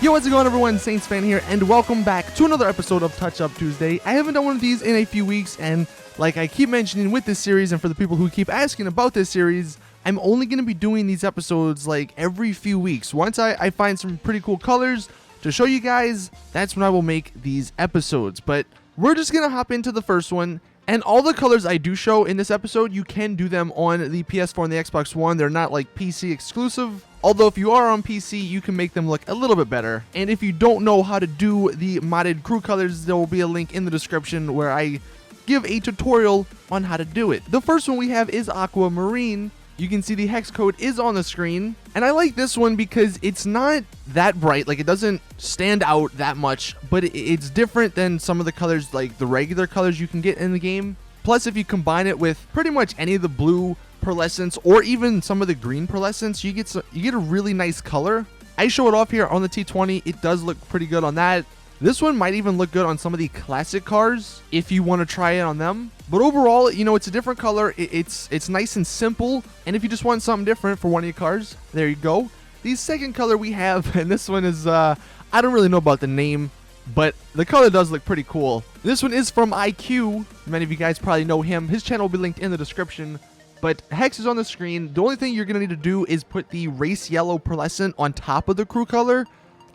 Yo, how's it going, everyone? Saintsfan here, and welcome back to another episode of Touch Up Tuesday. I haven't done one of these in a few weeks, and like I keep mentioning with this series, and for the people who keep asking about this series, I'm only going to be doing these episodes like every few weeks. Once I find some pretty cool colors to show you guys, that's when I will make these episodes. But we're just going to hop into the first one. And all the colors I do show in this episode, you can do them on the PS4 and the Xbox One. They're not like PC exclusive. Although if you are on PC, you can make them look a little bit better. And if you don't know how to do the modded crew colors, there will be a link in the description where I give a tutorial on how to do it. The first one we have is Aqua Marine. You can see the hex code is on the screen. And I like this one because it's not that bright. Like, it doesn't stand out that much, but it's different than some of the colors, like the regular colors you can get in the game. Plus, if you combine it with pretty much any of the blue pearlescence or even some of the green pearlescence, you get a really nice color. I show it off here on the T20. It does look pretty good on that. This one might even look good on some of the classic cars if you want to try it on them. But overall, you know, it's a different color. It's nice and simple. And if you just want something different for one of your cars, there you go. The second color we have, and this one is, I don't really know about the name, but the color does look pretty cool. This one is from IQ. Many of you guys probably know him. His channel will be linked in the description. But hex is on the screen. The only thing you're going to need to do is put the race yellow pearlescent on top of the crew color.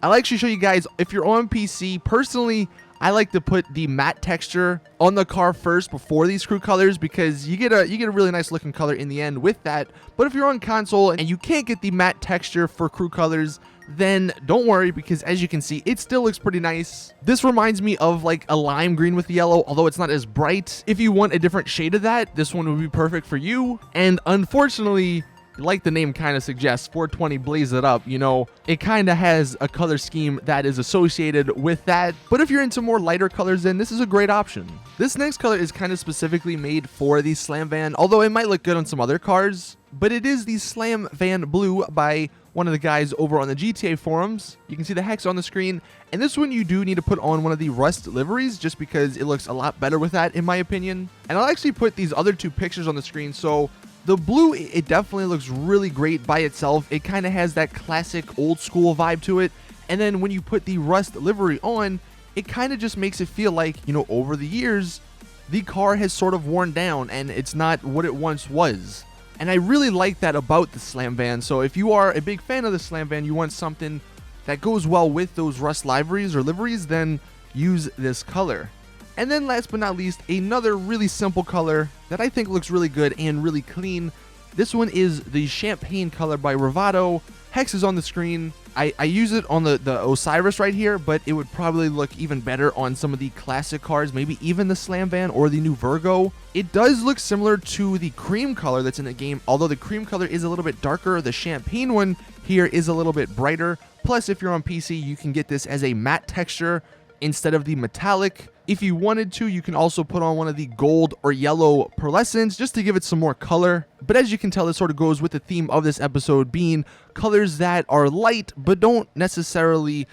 I'll actually show you guys, if you're on PC, personally, I like to put the matte texture on the car first before these crew colors because you get a really nice looking color in the end with that. But if you're on console and you can't get the matte texture for crew colors, then don't worry because as you can see, it still looks pretty nice. This reminds me of like a lime green with yellow, although it's not as bright. If you want a different shade of that, this one would be perfect for you. And unfortunately, like the name kind of suggests, 420 Blaze It Up, you know, it kind of has a color scheme that is associated with that. But if you're into more lighter colors, then this is a great option. This next color is kind of specifically made for the Slamvan, although it might look good on some other cars. But it is the Slamvan Blue by one of the guys over on the GTA forums. You can see the hex on the screen. And this one you do need to put on one of the rust liveries just because it looks a lot better with that, in my opinion. And I'll actually put these other two pictures on the screen. So the blue, it definitely looks really great by itself. It kind of has that classic old school vibe to it. And then when you put the rust livery on, it kind of just makes it feel like, you know, over the years, the car has sort of worn down and it's not what it once was. And I really like that about the Slamvan. So if you are a big fan of the Slamvan, you want something that goes well with those rust liveries or liveries, then use this color. And then last but not least, another really simple color that I think looks really good and really clean. This one is the champagne color by Rivado. Hex is on the screen. I use it on the Osiris right here, but it would probably look even better on some of the classic cars, maybe even the Slamvan or the new Virgo. It does look similar to the cream color that's in the game, although the cream color is a little bit darker. The champagne one here is a little bit brighter. Plus, if you're on PC, you can get this as a matte texture instead of the metallic. If you wanted to, you can also put on one of the gold or yellow pearlescents just to give it some more color. But as you can tell, this sort of goes with the theme of this episode being colors that are light but don't necessarily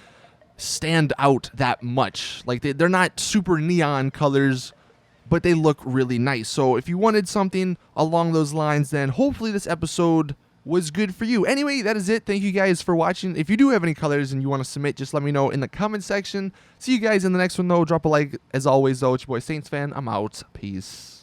stand out that much. Like they're not super neon colors, but they look really nice. So if you wanted something along those lines, then hopefully this episode was good for you. Anyway, that is it. Thank you guys for watching. If you do have any colors and you want to submit, just let me know in the comment section. See you guys in the next one, though. Drop a like. As always, though, it's your boy Saintsfan. I'm out. Peace.